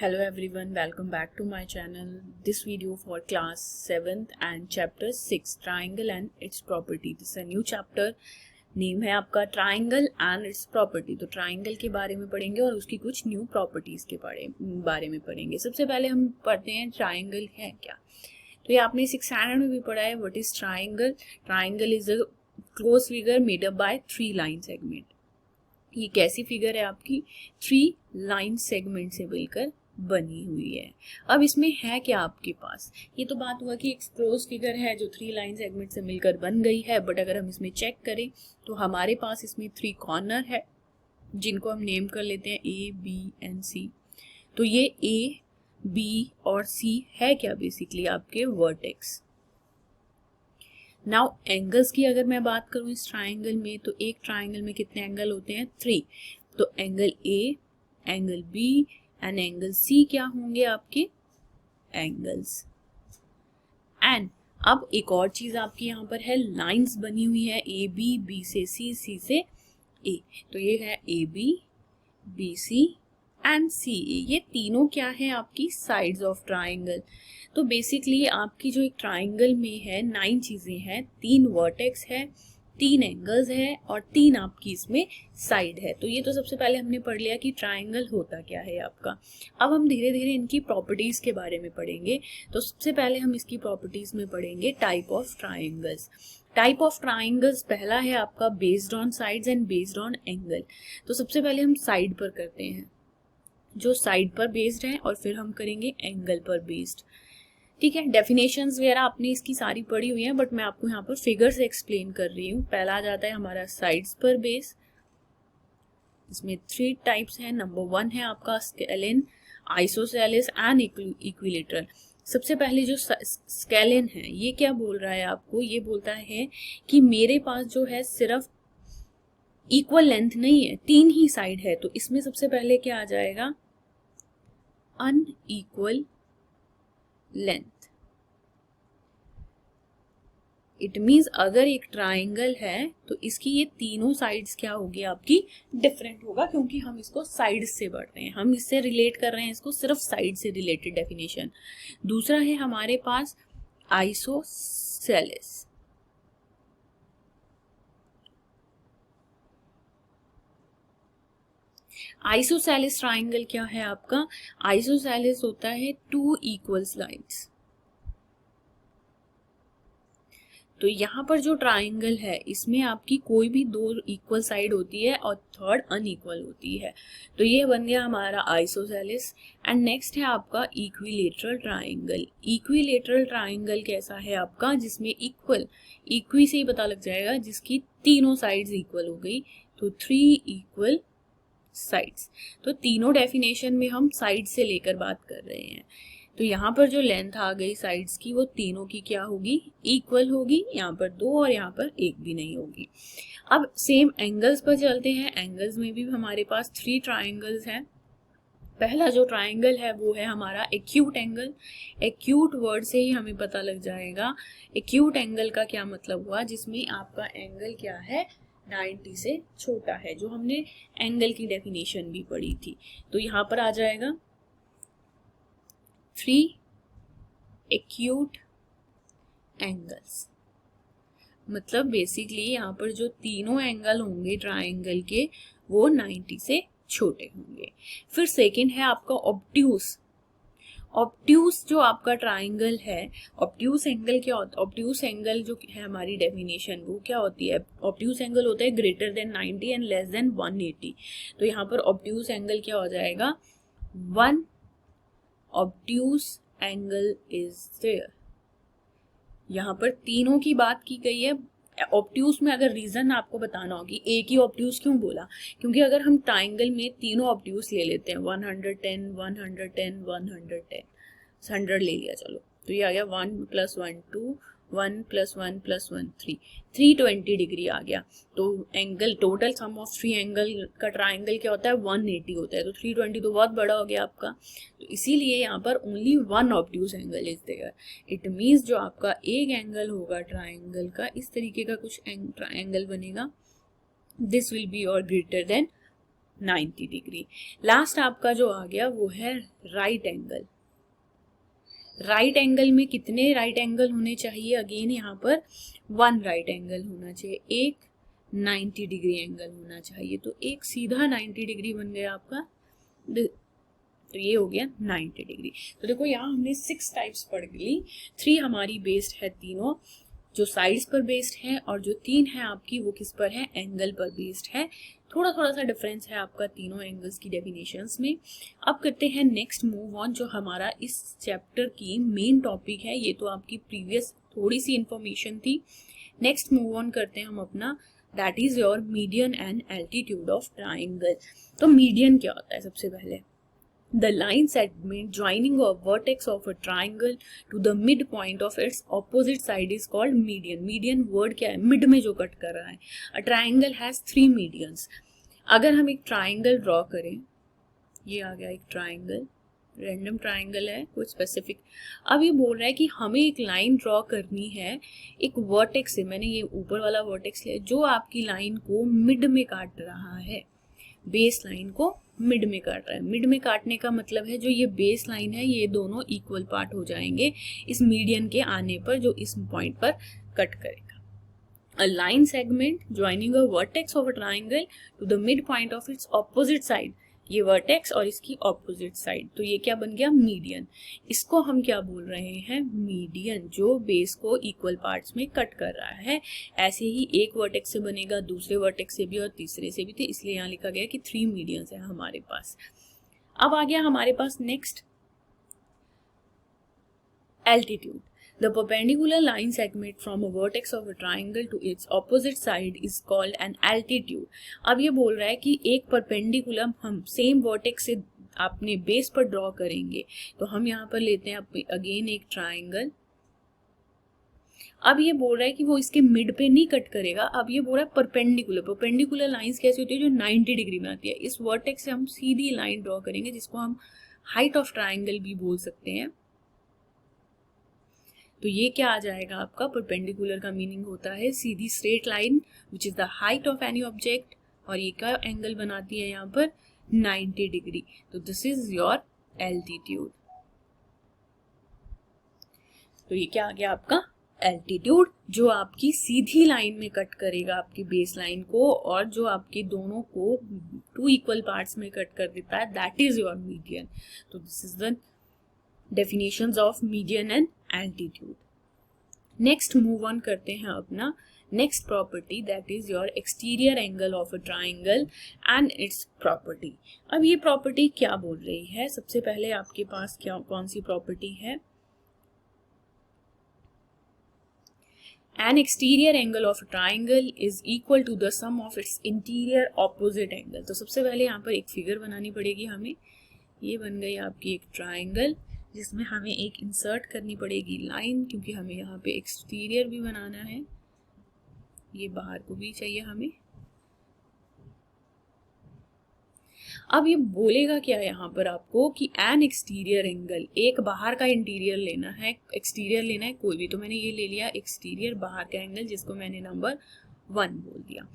Hello everyone, welcome back to my channel. This video for class 7th and chapter 6 triangle and its property. This is a new chapter. Name है आपका triangle and it's property. तो triangle के बारे में पढ़ेंगे और उसकी कुछ न्यू प्रॉपर्टीज के बारे में पढ़ेंगे. सबसे पहले हम पढ़ते हैं ट्राइंगल है क्या. तो ये आपने 6th स्टैंडर्ड में भी पढ़ा है. What is triangle. Triangle is a close figure made up by 3 line segment. ये कैसी फिगर है आपकी 3 लाइन सेगमेंट से मिलकर बनी हुई है. अब इसमें है क्या आपके पास. ये तो बात हुआ कि एक क्लोज फिगर है जो 3 लाइन सेगमेंट से मिलकर बन गई है. बट अगर हम इसमें चेक करें तो हमारे पास इसमें 3 कॉर्नर है जिनको हम नेम कर लेते हैं A, B एंड C. तो ये A, B और C है क्या बेसिकली आपके वर्टेक्स. नाउ एंगल्स की अगर मैं बात करूं इस ट्राइंगल में तो एक ट्राइंगल में कितने एंगल होते हैं 3. तो angle A, angle B and angle C क्या होंगे आपके एंगल्स. एंड अब एक और चीज आपकी यहाँ पर है लाइंस बनी हुई है A B, B से C, C से A. तो ये है A B, B C and C A. ये तीनों क्या है आपकी साइड्स ऑफ ट्राइंगल. तो बेसिकली आपकी जो एक ट्राइंगल में है 9 चीजें हैं. 3 वर्टेक्स है, 3 एंगल्स है और 3 आपकी इसमें साइड है. तो ये तो सबसे पहले हमने पढ़ लिया कि ट्राइंगल होता क्या है आपका. अब हम धीरे धीरे इनकी प्रॉपर्टीज के बारे में पढ़ेंगे. तो सबसे पहले हम इसकी प्रॉपर्टीज में पढ़ेंगे type of triangles. Type of triangles पहला है आपका based on sides and based on angle. तो सबसे पहले हम साइड पर करते हैं जो साइड पर बेस्ड है और फिर हम करेंगे एंगल पर बेस्ड. ठीक है. डेफिनेशंस वगैरह आपने इसकी सारी पढ़ी हुई है बट मैं आपको यहाँ पर फिगर से एक्सप्लेन कर रही हूँ. पहला आ जाता है हमारा साइड्स पर बेस. इसमें 3 टाइप्स हैं. नंबर 1 है आपका स्केलिन, आइसोसेलेस एंड इक्विलेटरल. सबसे पहले जो स्केलिन है ये क्या बोल रहा है आपको. ये बोलता है कि मेरे पास जो है सिर्फ इक्वल लेंथ नहीं है, 3 ही साइड है. तो इसमें सबसे पहले क्या आ जाएगा अनइक्वल लेंथ. इट मीन्स अगर एक ट्राइंगल है तो इसकी ये तीनों साइड्स क्या होगी आपकी डिफरेंट होगा क्योंकि हम इसको साइड से बढ़ रहे हैं. हम इससे रिलेट कर रहे हैं इसको सिर्फ साइड से रिलेटेड डेफिनेशन. दूसरा है हमारे पास आइसोसेलेस. आइसोसेलेस ट्राइंगल क्या है आपका. आइसोसेलेस होता है 2 इक्वल लाइन्स. तो यहाँ पर जो ट्राइंगल है इसमें आपकी कोई भी 2 इक्वल साइड होती है और थर्ड अनइक्वल होती है. तो ये बन गया हमारा आइसोसेलेस. एंड नेक्स्ट है आपका इक्विलेटरल ट्राइंगल. इक्विलेटरल ट्राइंगल कैसा है आपका जिसमें इक्वी से ही पता लग जाएगा जिसकी तीनों साइड्स इक्वल हो गई. तो 3 इक्वल साइड्स. तो तीनों डेफिनेशन में हम साइड से लेकर बात कर रहे हैं. तो यहाँ पर जो लेंथ आ गई साइड्स की वो तीनों की क्या होगी इक्वल होगी. यहाँ पर 2 और यहाँ पर 1 भी नहीं होगी. अब सेम एंगल्स पर चलते हैं. एंगल्स में भी हमारे पास 3 ट्राइंगल्स हैं. पहला जो ट्राइंगल है वो है हमारा एक्यूट एंगल. एक्यूट वर्ड से ही हमें पता लग जाएगा एक्यूट एंगल का क्या मतलब हुआ जिसमें आपका एंगल क्या है 90 से छोटा है. जो हमने एंगल की डेफिनेशन भी पढ़ी थी. तो यहाँ पर आ जाएगा 3 एक्यूट एंगल्स. मतलब बेसिकली यहाँ पर जो तीनों एंगल होंगे ट्राइंगल के वो 90 से छोटे होंगे. फिर सेकंड है आपका ऑब्ट्यूस. ऑब्ट्यूस जो आपका ट्राइंगल है ऑब्ट्यूस एंगल क्या होता है. ऑब्ट्यूस एंगल जो है हमारी डेफिनेशन वो क्या होती है. ऑब्ट्यूस एंगल होता है greater than 90 and less than 180. तो यहाँ पर ऑब्ट्यूस एंगल क्या हो जाएगा 1 ऑब्ट्यूस एंगल इज देयर. यहाँ पर तीनों की बात की गई है. ऑब्ट्यूस में अगर रीजन आपको बताना होगी एक ही ऑब्ट्यूस क्यों बोला क्योंकि अगर हम ट्राइंगल में तीनों ऑब्ट्यूस ले लेते हैं 110 110 110 100 ले लिया चलो. तो ये आ गया 1 + 1 2 1 + 1 + 1 3 320 डिग्री आ गया. तो angle total sum of 3 angle का ट्राइंगल क्या होता है 180 होता है. तो 320 तो बहुत बड़ा हो गया आपका. तो इसीलिए यहाँ पर only 1 obtuse angle is there. It means जो आपका एक एंगल होगा ट्राइंगल का इस तरीके का कुछ एंगल बनेगा. दिस विल बी और ग्रेटर देन 90 डिग्री। लास्ट आपका जो आ गया वो है राइट एंगल। राइट एंगल में कितने राइट एंगल होने चाहिए? अगेन यहाँ पर 1 राइट एंगल होना चाहिए, एक 90 डिग्री एंगल होना चाहिए। तो एक सीधा 90 डिग्री बन गया आपका, तो ये हो गया 90 डिग्री। तो देखो यहाँ हमने 6 टाइप्स पढ़ ली। 3 हमारी बेस्ड है, तीनों जो साइड्स पर बेस्ड है, और जो 3 है आपकी वो किस पर है? एंगल पर बेस्ड है। थोड़ा थोड़ा सा डिफरेंस है आपका तीनों एंगल्स की डेफिनेशंस में। अब करते हैं नेक्स्ट मूव ऑन, जो हमारा इस चैप्टर की मेन टॉपिक है। ये तो आपकी प्रीवियस थोड़ी सी इंफॉर्मेशन थी। नेक्स्ट मूव ऑन करते हैं हम अपना, that is your median and altitude of triangle. तो मीडियन क्या होता है? सबसे पहले the line segment joining a vertex of a triangle to the midpoint of its opposite side is called median. median word क्या है? mid में जो कट कर रहा है। a triangle has 3 medians. अगर हम एक ट्राइंगल ड्रॉ करें, ये आ गया एक ट्राइंगल, रैंडम ट्राइंगल है, कुछ स्पेसिफिक। अब ये बोल रहा है कि हमें एक लाइन ड्रॉ करनी है एक वर्टेक्स से। मैंने ये ऊपर वाला वर्टेक्स लिया जो आपकी लाइन को मिड में काट रहा है, बेस लाइन को मिड में काट रहा है। मिड में काटने का मतलब है जो ये बेस लाइन है ये दोनों इक्वल पार्ट हो जाएंगे इस मीडियन के आने पर, जो इस पॉइंट पर कट करेगा। A line segment joining a vertex of a triangle to the midpoint of its opposite side, ये वर्टेक्स और इसकी ऑपोजिट साइड, तो ये क्या बन गया? मीडियन। इसको हम क्या बोल रहे हैं? मीडियन, जो बेस को इक्वल पार्ट्स में कट कर रहा है। ऐसे ही एक वर्टेक्स से बनेगा, दूसरे वर्टेक्स से भी और तीसरे से भी, तो इसलिए यहाँ लिखा गया कि 3 मीडियंस है हमारे पास। अब आ गया हमारे पास next altitude. The perpendicular line segment from a vertex of a triangle to its opposite side is called an altitude. अब ये बोल रहा है कि एक परपेंडिकुलर हम सेम वर्टेक्स से अपने बेस पर ड्रॉ करेंगे। तो हम यहाँ पर लेते हैं अगेन एक ट्राइंगल। अब ये बोल रहा है कि वो इसके मिड पे नहीं कट करेगा। अब ये बोल रहा है परपेंडिकुलर। परपेंडिकुलर लाइंस कैसी होती है? जो 90 डिग्री में आती है। इस वर्टेक्स से हम सीधी लाइन ड्रॉ करेंगे जिसको हम हाइट ऑफ ट्राइंगल भी बोल सकते हैं। तो ये क्या आ जाएगा आपका? परपेंडिकुलर का मीनिंग होता है सीधी straight line which is the height of any object, और ये क्या एंगल बनाती है यहाँ पर? 90 डिग्री। तो दिस इज योर एल्टीट्यूड। तो ये क्या आ गया आपका? एल्टीट्यूड, जो आपकी सीधी लाइन में कट करेगा आपकी बेस लाइन को, और जो आपके दोनों को 2 इक्वल पार्ट्स में कट कर देता है, दैट इज योर मीडियन। तो this is the definitions of median and altitude. Next move on करते हैं अपना next property, that is your exterior angle of a triangle and its property. अब ये property क्या बोल रही है? सबसे पहले आपके पास क्या कौन सी property है? An exterior angle of a triangle is equal to the sum of its interior opposite angle. तो सबसे पहले यहाँ पर एक फिगर बनानी पड़ेगी हमें। ये बन गई आपकी एक ट्राइंगल जिसमें हमें एक इंसर्ट करनी पड़ेगी लाइन, क्योंकि हमें यहाँ पे एक्सटीरियर भी बनाना है, ये बाहर को भी चाहिए हमें। अब ये बोलेगा क्या यहाँ पर आपको कि एन एक्सटीरियर एंगल, एक बाहर का इंटीरियर लेना है, एक्सटीरियर लेना है कोई भी, तो मैंने ये ले लिया एक्सटीरियर बाहर का एंगल जिसको मैंने नंबर 1 बोल दिया,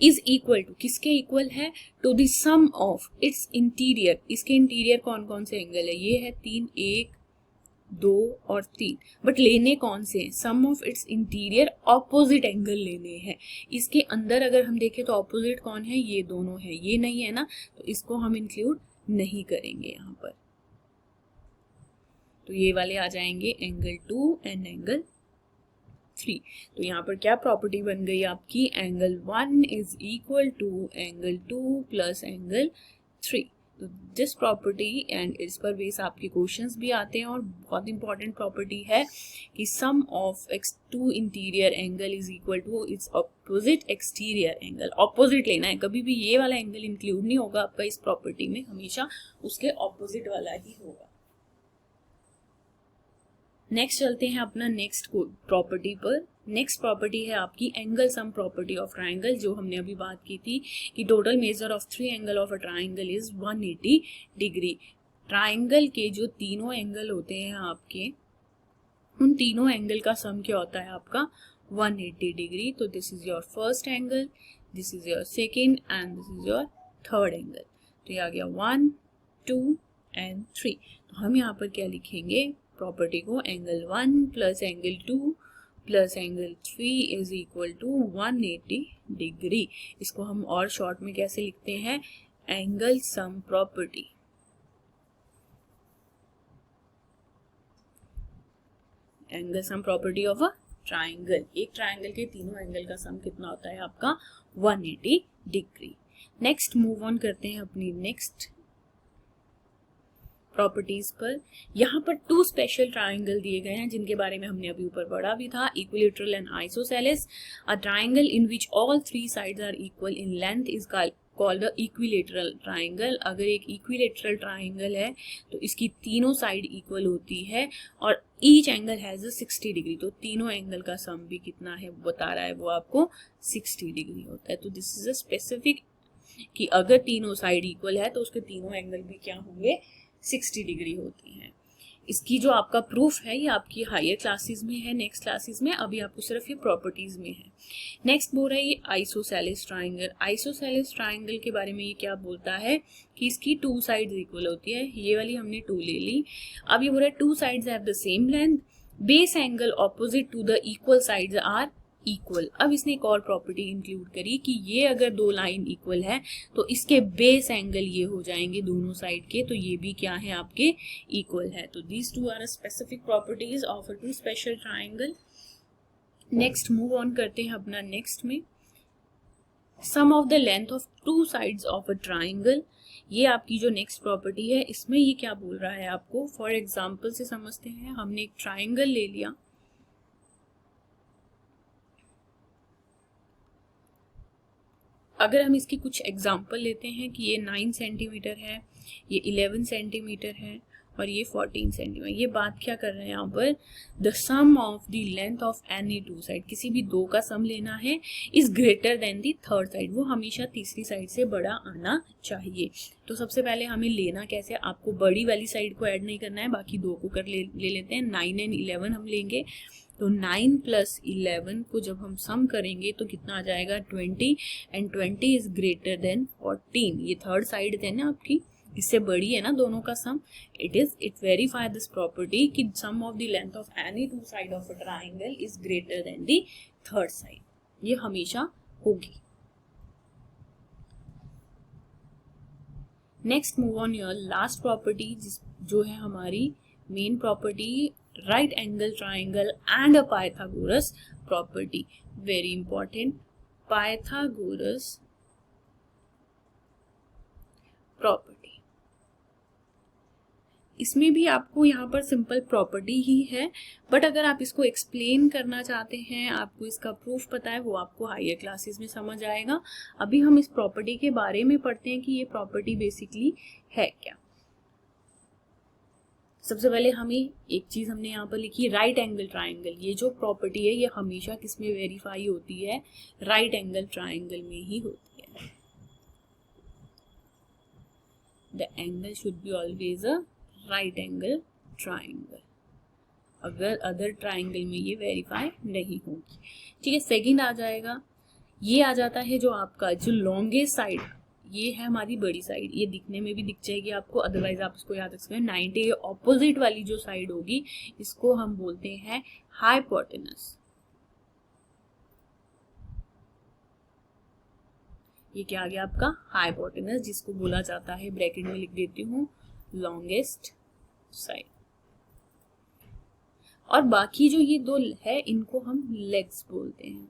इज इक्वल टू, किसके इक्वल है? To the sum of its interior. इसके इंटीरियर कौन कौन से एंगल है? ये है 3, 1, 2 और 3, बट लेने कौन से हैं? Sum of its interior opposite angle लेने हैं। इसके अंदर अगर हम देखें तो ऑपोजिट कौन है? ये दोनों है, ये नहीं है ना, तो इसको हम इंक्लूड नहीं करेंगे यहाँ पर। तो ये वाले आ जाएंगे एंगल 2 एंड एंगल 3। तो यहाँ पर क्या प्रॉपर्टी बन गई आपकी? Angle 1 is equal to angle 2 plus angle 3। तो दिस प्रॉपर्टी एंड इस पर बेस आपके क्वेश्चंस भी आते हैं, और बहुत इंपॉर्टेंट प्रॉपर्टी है कि sum of x2 interior angle is equal to its opposite exterior angle. Opposite लेना है, कभी भी ये वाला एंगल इंक्लूड नहीं होगा आपका इस प्रॉपर्टी में, हमेशा उसके ऑपोजिट वाला ही होगा। नेक्स्ट चलते हैं अपना नेक्स्ट प्रॉपर्टी पर। नेक्स्ट प्रॉपर्टी है आपकी angle sum property of triangle, जो हमने अभी बात की थी कि total measure of 3 angle of a triangle is 180 degree. Triangle के जो तीनों एंगल होते हैं आपके, उन तीनों एंगल का सम क्या होता है आपका? 180 डिग्री। तो this is your first angle, this is your second and this is your third angle. तो ये आ गया 1 2 एंड 3। तो हम यहाँ पर क्या लिखेंगे, प्रॉपर्टी को angle 1 plus angle 2 plus angle 3 is equal to 180 degree. इसको हम और शॉर्ट में कैसे लिखते हैं, angle sum property. Angle sum property of a triangle. एक ट्राइंगल के तीनों एंगल का सम कितना होता है आपका, 180 डिग्री। नेक्स्ट मूव ऑन करते हैं अपनी नेक्स्ट प्रॉपर्टीज पर। यहाँ पर 2 स्पेशल ट्राइंगल दिए गए हैं जिनके बारे में हमने अभी ऊपर पढ़ा भी था, equilateral and isosceles. A triangle in which all 3 sides are equal in length is called a equilateral triangle. अगर एक इक्विलेटरल ट्राइंगल है तो इसकी तीनों साइड इक्वल होती है और each angle has a 60 degree. तो तीनों एंगल का सम भी कितना है बता रहा है, वो आपको 60 डिग्री होता है। तो दिस इज अ स्पेसिफिक कि अगर तीनों साइड इक्वल है तो उसके तीनों एंगल भी क्या होंगे, 60 डिग्री होती हैं। इसकी जो आपका प्रूफ है ये आपकी हायर क्लासेस में है, नेक्स्ट क्लासेस में, अभी आपको सिर्फ ये प्रॉपर्टीज में है। नेक्स्ट बोल रहा है ये आइसोसेलेस ट्राइंगल। आइसोसेलेस ट्राइंगल के बारे में ये क्या बोलता है कि इसकी 2 साइड्स इक्वल होती है। ये वाली हमने 2 ले ली। अब ये बोल रहा है 2 sides have the same length, base angle opposite to the equal sides are equal. अब इसने एक और प्रॉपर्टी इंक्लूड करी कि ये अगर 2 लाइन इक्वल है तो इसके बेस एंगल ये हो जाएंगे दोनों साइड के, तो ये भी क्या है आपके इक्वल है। तो these 2 are specific properties of a 2 special triangle. Next move on करते हैं अपना नेक्स्ट में, sum of the length of 2 sides of a triangle. ये आपकी जो नेक्स्ट प्रॉपर्टी है इसमें ये क्या बोल रहा है आपको, फॉर एग्जाम्पल से समझते हैं। हमने एक ट्राइंगल ले लिया, अगर हम इसकी कुछ एग्जाम्पल लेते हैं कि ये 9 सेंटीमीटर है, ये 11 सेंटीमीटर है और ये 14 सेंटीमीटर। ये बात क्या कर रहे हैं यहाँ पर, the sum of the length of any 2 side, किसी भी 2 का सम लेना है, is greater than the third side, वो हमेशा तीसरी साइड से बड़ा आना चाहिए। तो सबसे पहले हमें लेना कैसे, आपको बड़ी वाली साइड को ऐड नहीं करना है, बाकी 2 को कर ले लेते हैं। 9 एंड 11 हम लेंगे, तो 9 प्लस 11 को जब हम सम करेंगे तो कितना आ जाएगा, 20, एंड 20 इज ग्रेटर देन 14। ये थर्ड साइड है ना आपकी, इससे बड़ी है ना दोनों का sum. It verify this property कि sum of the length of any 2 side of a triangle is greater than the third side, ये हमेशा होगी। Next move on your last property जो है हमारी main property, right angle triangle and a Pythagoras property. Very important, Pythagoras property। इसमें भी आपको यहाँ पर सिंपल प्रॉपर्टी ही है, बट अगर आप इसको एक्सप्लेन करना चाहते हैं, आपको इसका प्रूफ पता है, वो आपको हायर क्लासेस में समझ आएगा। अभी हम इस प्रॉपर्टी के बारे में पढ़ते हैं कि ये प्रॉपर्टी बेसिकली है क्या। सबसे पहले हमें एक चीज हमने यहाँ पर लिखी, राइट एंगल ट्राइंगल। ये जो प्रॉपर्टी है ये हमेशा किस में वेरीफाई होती है, राइट एंगल ट्राइंगल में ही होती है। The angle should be always a right angle triangle, अगर अदर ट्राइंगल में ये वेरीफाई नहीं होगी। ठीक है, सेकंड आ जाएगा, ये आ जाता है जो आपका जो लॉन्गेस्ट साइड, ये है हमारी बड़ी साइड, ये दिखने में भी दिख जाएगी आपको, अदरवाइज आप इसको याद रख सकते हैं। 90 के ऑपोजिट वाली जो साइड होगी इसको हम बोलते हैं हाइपोटेनस। ये क्या आ गया आपका हाइपोटेनस, जिसको बोला जाता है, ब्रैकेट में लिख देती हूँ, लॉन्गेस्ट साइड। और बाकी जो ये 2 है इनको हम लेग्स बोलते हैं।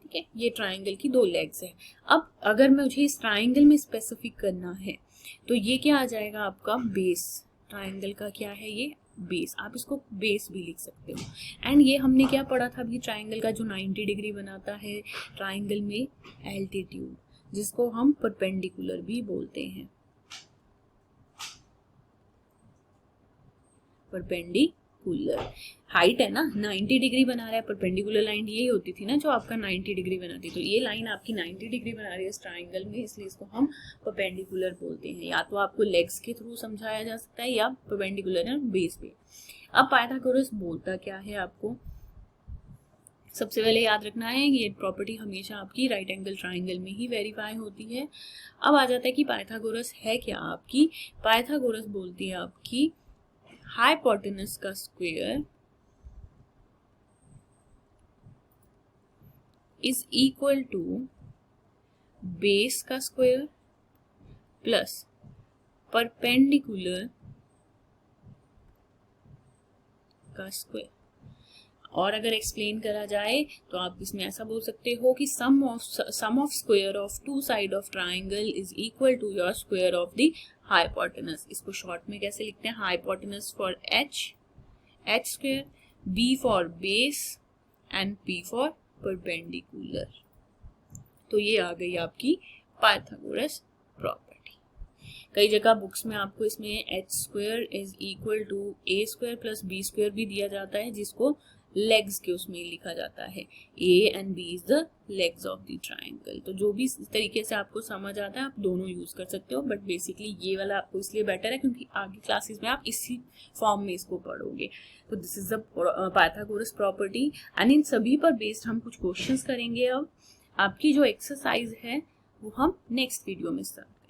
ठीक है, ये ट्राइंगल की 2 लेग्स है। अब अगर मुझे इस ट्राइंगल में स्पेसिफिक करना है तो ये क्या आ जाएगा आपका बेस, ट्राइंगल का क्या है ये बेस, आप इसको बेस भी लिख सकते हो। एंड ये हमने क्या पढ़ा था अभी, ट्राइंगल का जो 90 डिग्री बनाता है ट्राइंगल में एल्टीट्यूड, जिसको हम परपेंडिकुलर भी बोलते हैं, परपेंडिकुलर। हाइट है ना 90 डिग्री बना रहा है, परपेंडिकुलर लाइन यही होती थी ना जो आपका 90 डिग्री बनाती, तो ये लाइन आपकी 90 डिग्री बना रही है इस ट्राइंगल में, इसलिए इसको हम परपेंडिकुलर बोलते हैं। या तो आपको लेग्स के थ्रू समझाया जा सकता है या परपेंडिकुलर है बेस पे। अब पाइथागोरस बोलता क्या है आपको, सबसे पहले याद रखना है ये प्रॉपर्टी हमेशा आपकी राइट एंगल ट्राइंगल में ही वेरीफाई होती है। अब आ जाता है कि पाइथागोरस है क्या आपकी। पाइथागोरस बोलती है आपकी हाइपोटेनस का square is equal to base का स्क्वायर प्लस परपेंडिकुलर का स्क्वायर। और अगर एक्सप्लेन करा जाए तो आप इसमें ऐसा बोल सकते हो कि sum of square of two side of triangle is equal to your square of the hypotenuse. इसको शॉर्ट में कैसे लिखते हैं, hypotenuse for H square, B for base and P for perpendicular. तो ये आ गई आपकी पाइथागोरस प्रॉपर्टी। कई जगह बुक्स में आपको इसमें H square is equal to A square plus B square भी दिया जाता है, जिसको लेग्स के उसमें लिखा जाता है। A and B is the legs of the triangle. तो जो भी इस तरीके से आपको समझ आता है आप दोनों यूज कर सकते हो, बट बेसिकली ये वाला आपको इसलिए बेटर है क्योंकि आगे क्लासेस में आप इसी फॉर्म में इसको पढ़ोगे। तो this is the Pythagoras property and in सभी पर बेस्ड हम कुछ क्वेश्चंस करेंगे। अब आपकी जो एक्सरसाइज है वो हम नेक्स्ट वीडियो में स्टार्ट